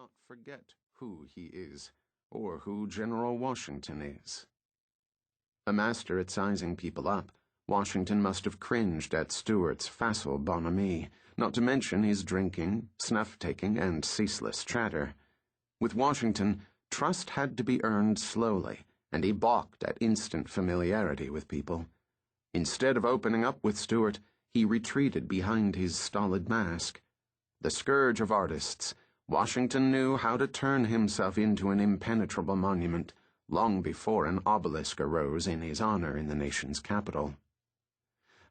not forget who he is, or who General Washington is. A master at sizing people up, Washington must have cringed at Stuart's facile bonhomie, not to mention his drinking, snuff-taking, and ceaseless chatter. With Washington, trust had to be earned slowly, and he balked at instant familiarity with people. Instead of opening up with Stuart, he retreated behind his stolid mask. The scourge of artists, Washington knew how to turn himself into an impenetrable monument long before an obelisk arose in his honor in the nation's capital.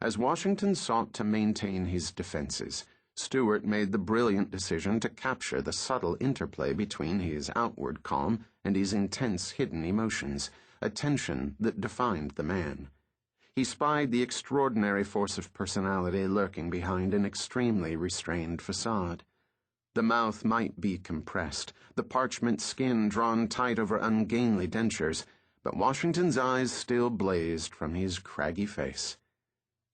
As Washington sought to maintain his defenses, Stuart made the brilliant decision to capture the subtle interplay between his outward calm and his intense hidden emotions, a tension that defined the man. He spied the extraordinary force of personality lurking behind an extremely restrained facade. The mouth might be compressed, the parchment skin drawn tight over ungainly dentures, but Washington's eyes still blazed from his craggy face.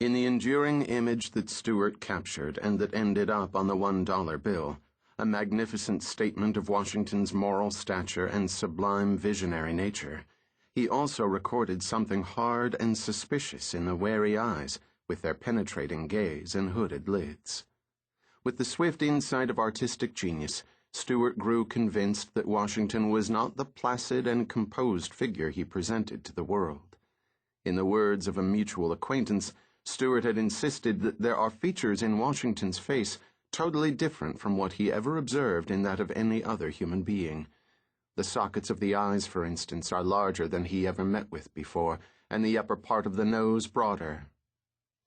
In the enduring image that Stuart captured and that ended up on the $1 bill, a magnificent statement of Washington's moral stature and sublime visionary nature, he also recorded something hard and suspicious in the wary eyes with their penetrating gaze and hooded lids. With the swift insight of artistic genius, Stuart grew convinced that Washington was not the placid and composed figure he presented to the world. In the words of a mutual acquaintance, Stuart had insisted that there are features in Washington's face totally different from what he ever observed in that of any other human being. The sockets of the eyes, for instance, are larger than he ever met with before, and the upper part of the nose broader.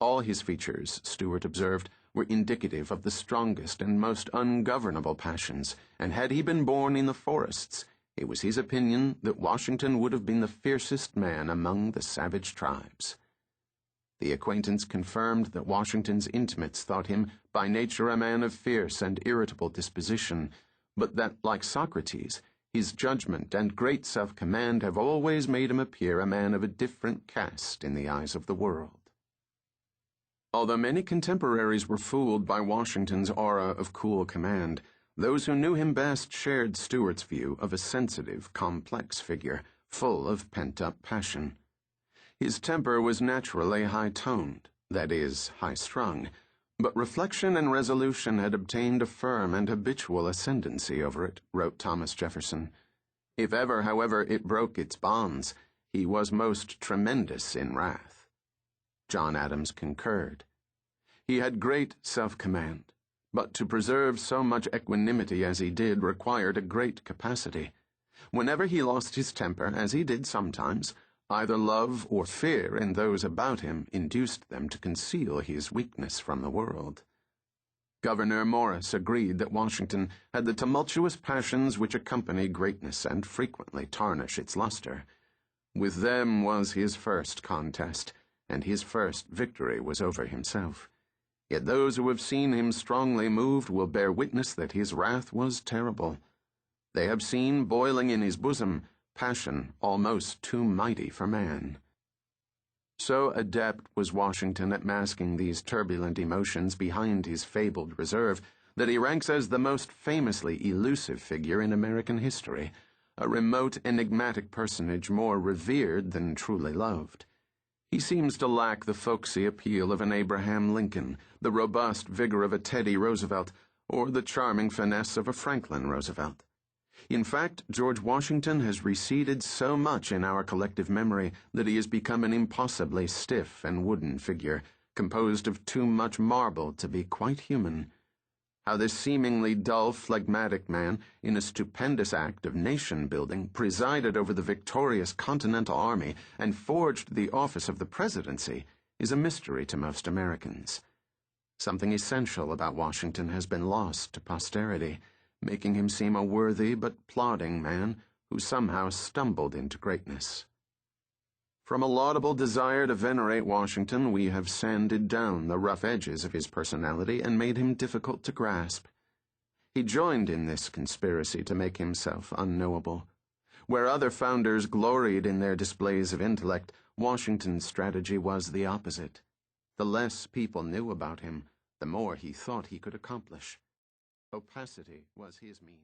All his features, Stuart observed, were indicative of the strongest and most ungovernable passions, and had he been born in the forests, it was his opinion that Washington would have been the fiercest man among the savage tribes. The acquaintance confirmed that Washington's intimates thought him by nature a man of fierce and irritable disposition, but that, like Socrates, his judgment and great self-command have always made him appear a man of a different caste in the eyes of the world. Although many contemporaries were fooled by Washington's aura of cool command, those who knew him best shared Stuart's view of a sensitive, complex figure, full of pent-up passion. His temper was naturally high-toned, that is, high-strung, but reflection and resolution had obtained a firm and habitual ascendancy over it, wrote Thomas Jefferson. If ever, however, it broke its bonds, he was most tremendous in wrath. John Adams concurred. He had great self-command, but to preserve so much equanimity as he did required a great capacity. Whenever he lost his temper, as he did sometimes, either love or fear in those about him induced them to conceal his weakness from the world. Gouverneur Morris agreed that Washington had the tumultuous passions which accompany greatness and frequently tarnish its luster. With them was his first contest, and his first victory was over himself. Yet those who have seen him strongly moved will bear witness that his wrath was terrible. They have seen boiling in his bosom passion almost too mighty for man. So adept was Washington at masking these turbulent emotions behind his fabled reserve that he ranks as the most famously elusive figure in American history, a remote, enigmatic personage more revered than truly loved. He seems to lack the folksy appeal of an Abraham Lincoln, the robust vigor of a Teddy Roosevelt, or the charming finesse of a Franklin Roosevelt. In fact, George Washington has receded so much in our collective memory that he has become an impossibly stiff and wooden figure, composed of too much marble to be quite human. How this seemingly dull, phlegmatic man, in a stupendous act of nation-building, presided over the victorious Continental Army and forged the office of the presidency, is a mystery to most Americans. Something essential about Washington has been lost to posterity, making him seem a worthy but plodding man who somehow stumbled into greatness. From a laudable desire to venerate Washington, we have sanded down the rough edges of his personality and made him difficult to grasp. He joined in this conspiracy to make himself unknowable. Where other founders gloried in their displays of intellect, Washington's strategy was the opposite. The less people knew about him, the more he thought he could accomplish. Opacity was his means.